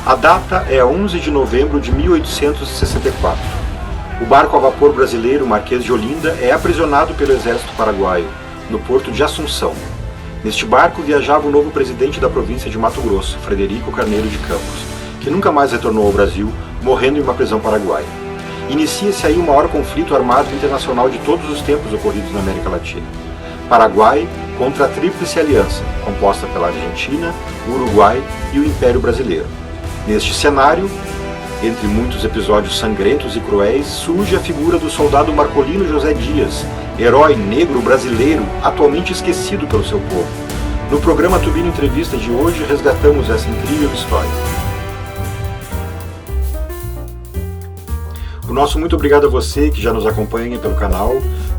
A data é 11 de novembro de 1864. O barco a vapor brasileiro Marquês de Olinda é aprisionado pelo exército paraguaio, no porto de Assunção. Neste barco viajava o novo presidente da província de Mato Grosso, Frederico Carneiro de Campos, que nunca mais retornou ao Brasil, morrendo em uma prisão paraguaia. Inicia-se aí o maior conflito armado internacional de todos os tempos ocorridos na América Latina. Paraguai contra a Tríplice Aliança, composta pela Argentina, o Uruguai e o Império Brasileiro. Neste cenário, entre muitos episódios sangrentos e cruéis, surge a figura do soldado Marcolino José Dias, herói negro brasileiro atualmente esquecido pelo seu povo. No programa Tubino Entrevista de hoje, resgatamos essa incrível história. O nosso muito obrigado a você que já nos acompanha pelo canal.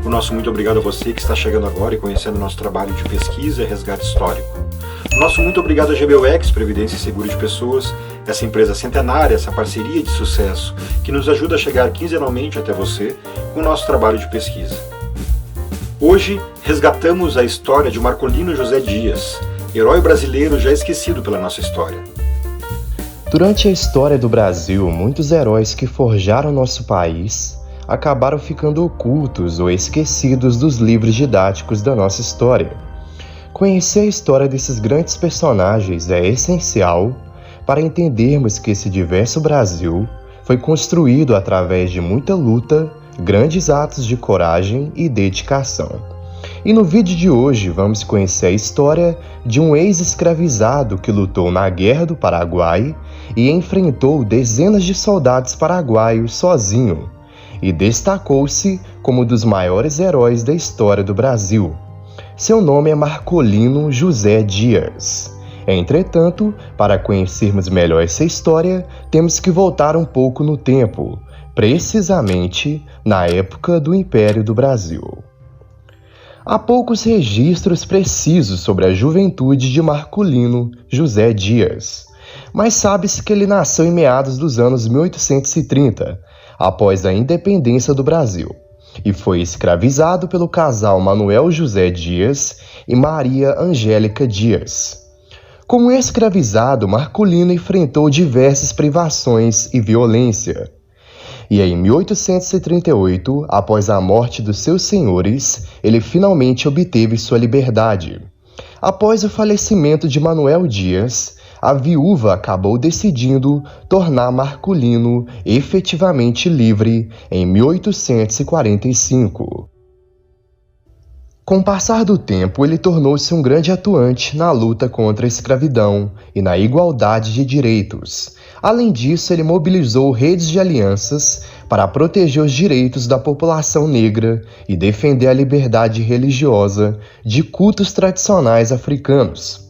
O nosso muito obrigado a você que está chegando agora e conhecendo o nosso trabalho de pesquisa e resgate histórico. O nosso muito obrigado a GBUX, Previdência e Seguro de Pessoas, essa empresa centenária, essa parceria de sucesso que nos ajuda a chegar quinzenalmente até você com o nosso trabalho de pesquisa. Hoje, resgatamos a história de Marcolino José Dias, herói brasileiro já esquecido pela nossa história. Durante a história do Brasil, muitos heróis que forjaram nosso país acabaram ficando ocultos ou esquecidos dos livros didáticos da nossa história. Conhecer a história desses grandes personagens é essencial para entendermos que esse diverso Brasil foi construído através de muita luta, grandes atos de coragem e dedicação. E no vídeo de hoje vamos conhecer a história de um ex-escravizado que lutou na Guerra do Paraguai e enfrentou dezenas de soldados paraguaios sozinho, e destacou-se como um dos maiores heróis da história do Brasil. Seu nome é Marcolino José Dias. Entretanto, para conhecermos melhor essa história, temos que voltar um pouco no tempo, precisamente na época do Império do Brasil. Há poucos registros precisos sobre a juventude de Marcolino José Dias, mas sabe-se que ele nasceu em meados dos anos 1830, após a independência do Brasil, e foi escravizado pelo casal Manuel José Dias e Maria Angélica Dias. Como escravizado, Marcolino enfrentou diversas privações e violência. E em 1838, após a morte dos seus senhores, ele finalmente obteve sua liberdade. Após o falecimento de Manuel Dias, a viúva acabou decidindo tornar Marcolino efetivamente livre em 1845. Com o passar do tempo, ele tornou-se um grande atuante na luta contra a escravidão e na igualdade de direitos. Além disso, ele mobilizou redes de alianças para proteger os direitos da população negra e defender a liberdade religiosa de cultos tradicionais africanos.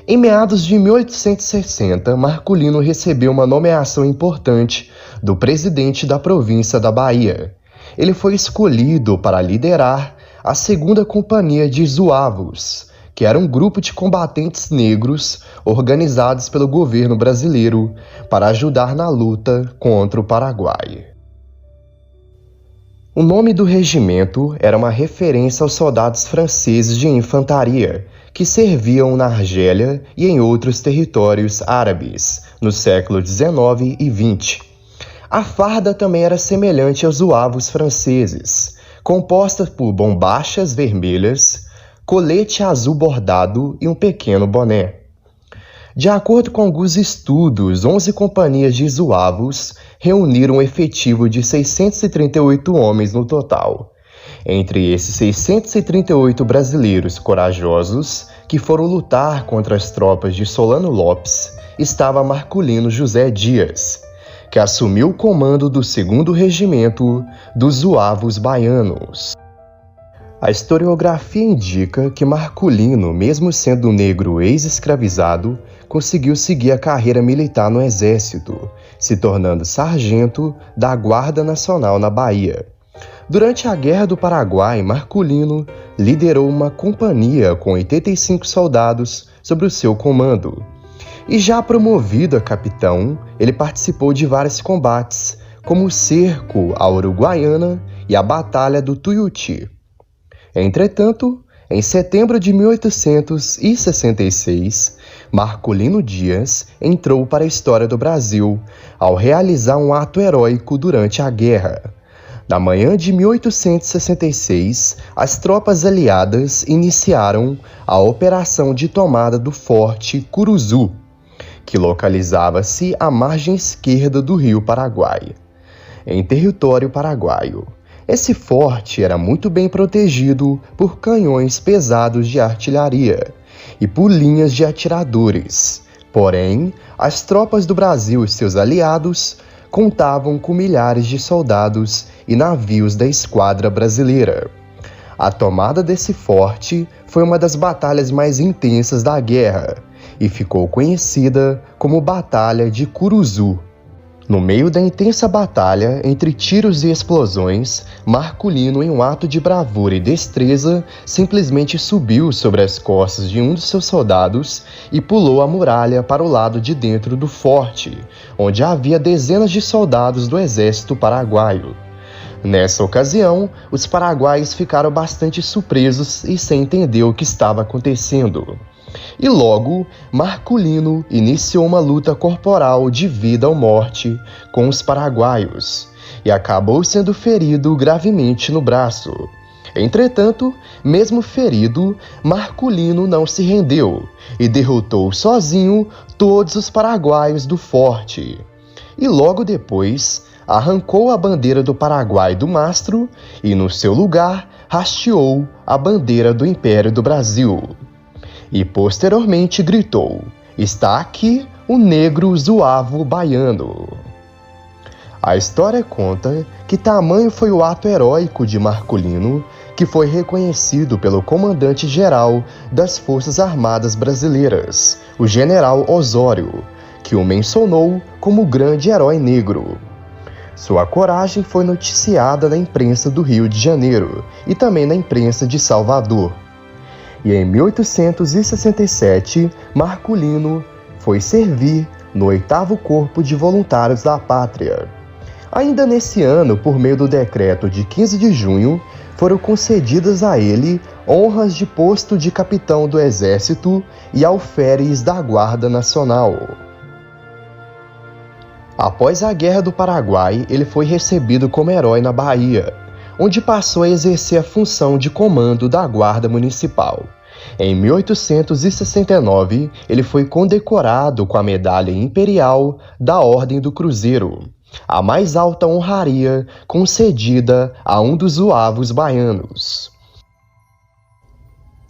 Em meados de 1860, Marcolino recebeu uma nomeação importante do presidente da província da Bahia. Ele foi escolhido para liderar a segunda companhia de Zuavos, que era um grupo de combatentes negros organizados pelo governo brasileiro para ajudar na luta contra o Paraguai. O nome do regimento era uma referência aos soldados franceses de infantaria que serviam na Argélia e em outros territórios árabes no século XIX e XX. A farda também era semelhante aos zuavos franceses, composta por bombachas vermelhas, colete azul bordado e um pequeno boné. De acordo com alguns estudos, 11 companhias de zuavos reuniram um efetivo de 638 homens no total. Entre esses 638 brasileiros corajosos que foram lutar contra as tropas de Solano Lopes, estava Marcolino José Dias, que assumiu o comando do 2º Regimento dos Zuavos Baianos. A historiografia indica que Marcolino, mesmo sendo um negro ex-escravizado, conseguiu seguir a carreira militar no exército, se tornando sargento da Guarda Nacional na Bahia. Durante a Guerra do Paraguai, Marcolino liderou uma companhia com 85 soldados sob o seu comando. E já promovido a capitão, ele participou de vários combates, como o cerco à Uruguaiana e a Batalha do Tuiuti. Entretanto, em setembro de 1866, Marculino Dias entrou para a história do Brasil ao realizar um ato heróico durante a guerra. Na manhã de 1866, as tropas aliadas iniciaram a operação de tomada do Forte Curuzu, que localizava-se à margem esquerda do rio Paraguai, em território paraguaio. Esse forte era muito bem protegido por canhões pesados de artilharia e por linhas de atiradores. Porém, as tropas do Brasil e seus aliados contavam com milhares de soldados e navios da esquadra brasileira. A tomada desse forte foi uma das batalhas mais intensas da guerra e ficou conhecida como Batalha de Curuzu. No meio da intensa batalha, entre tiros e explosões, Marculino, em um ato de bravura e destreza, simplesmente subiu sobre as costas de um dos seus soldados e pulou a muralha para o lado de dentro do forte, onde havia dezenas de soldados do exército paraguaio. Nessa ocasião, os paraguaios ficaram bastante surpresos e sem entender o que estava acontecendo. E logo, Marculino iniciou uma luta corporal de vida ou morte com os paraguaios e acabou sendo ferido gravemente no braço. Entretanto, mesmo ferido, Marculino não se rendeu e derrotou sozinho todos os paraguaios do forte. E logo depois, arrancou a bandeira do Paraguai do mastro e, no seu lugar, hasteou a bandeira do Império do Brasil. E posteriormente gritou: "Está aqui o negro Zuavo baiano." A história conta que tamanho foi o ato heróico de Marculino que foi reconhecido pelo comandante-geral das Forças Armadas Brasileiras, o general Osório, que o mencionou como grande herói negro. Sua coragem foi noticiada na imprensa do Rio de Janeiro e também na imprensa de Salvador. E em 1867, Marculino foi servir no 8º Corpo de Voluntários da Pátria. Ainda nesse ano, por meio do decreto de 15 de junho, foram concedidas a ele honras de posto de capitão do Exército e alferes da Guarda Nacional. Após a Guerra do Paraguai, ele foi recebido como herói na Bahia, onde passou a exercer a função de comando da Guarda Municipal. Em 1869, ele foi condecorado com a Medalha Imperial da Ordem do Cruzeiro, a mais alta honraria concedida a um dos zuavos baianos.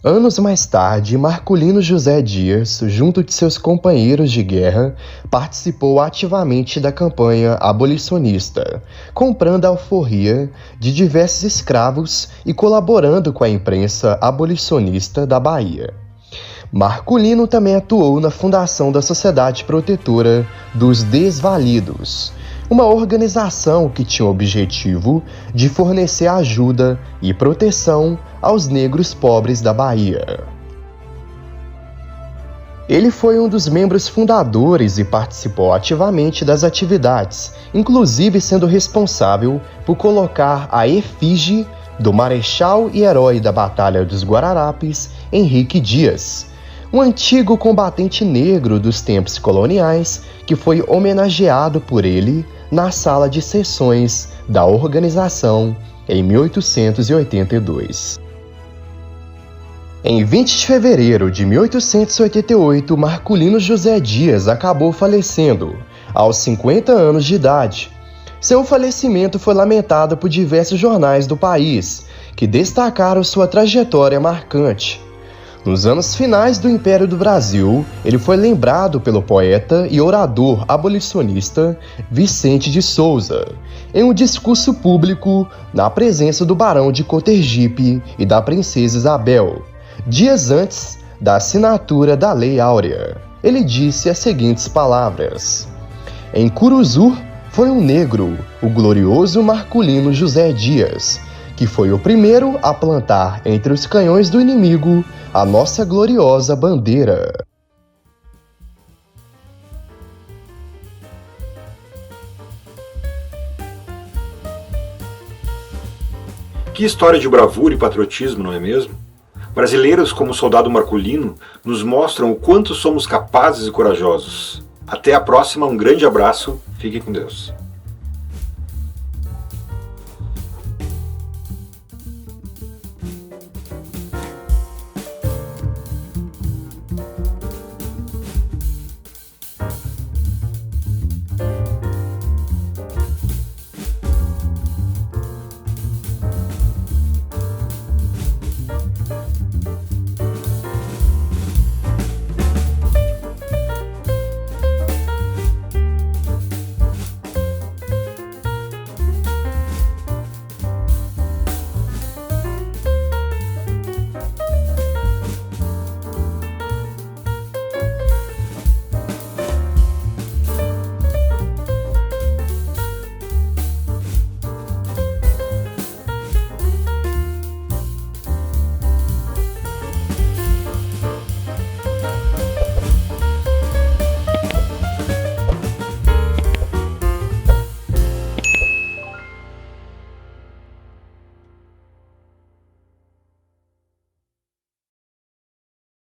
Anos mais tarde, Marculino José Dias, junto de seus companheiros de guerra, participou ativamente da campanha abolicionista, comprando a alforria de diversos escravos e colaborando com a imprensa abolicionista da Bahia. Marculino também atuou na fundação da Sociedade Protetora dos Desvalidos, uma organização que tinha o objetivo de fornecer ajuda e proteção aos negros pobres da Bahia. Ele foi um dos membros fundadores e participou ativamente das atividades, inclusive sendo responsável por colocar a efígie do marechal e herói da Batalha dos Guararapes, Henrique Dias, um antigo combatente negro dos tempos coloniais que foi homenageado por ele na sala de sessões da organização em 1882. Em 20 de fevereiro de 1888, Marculino José Dias acabou falecendo, aos 50 anos de idade. Seu falecimento foi lamentado por diversos jornais do país, que destacaram sua trajetória marcante. Nos anos finais do Império do Brasil, ele foi lembrado pelo poeta e orador abolicionista Vicente de Souza, em um discurso público na presença do Barão de Cotergipe e da Princesa Isabel, dias antes da assinatura da Lei Áurea. Ele disse as seguintes palavras: "Em Curuzu foi um negro, o glorioso Marculino José Dias, que foi o primeiro a plantar entre os canhões do inimigo a nossa gloriosa bandeira." Que história de bravura e patriotismo, não é mesmo? Brasileiros como o soldado Marculino nos mostram o quanto somos capazes e corajosos. Até a próxima, um grande abraço, fique com Deus.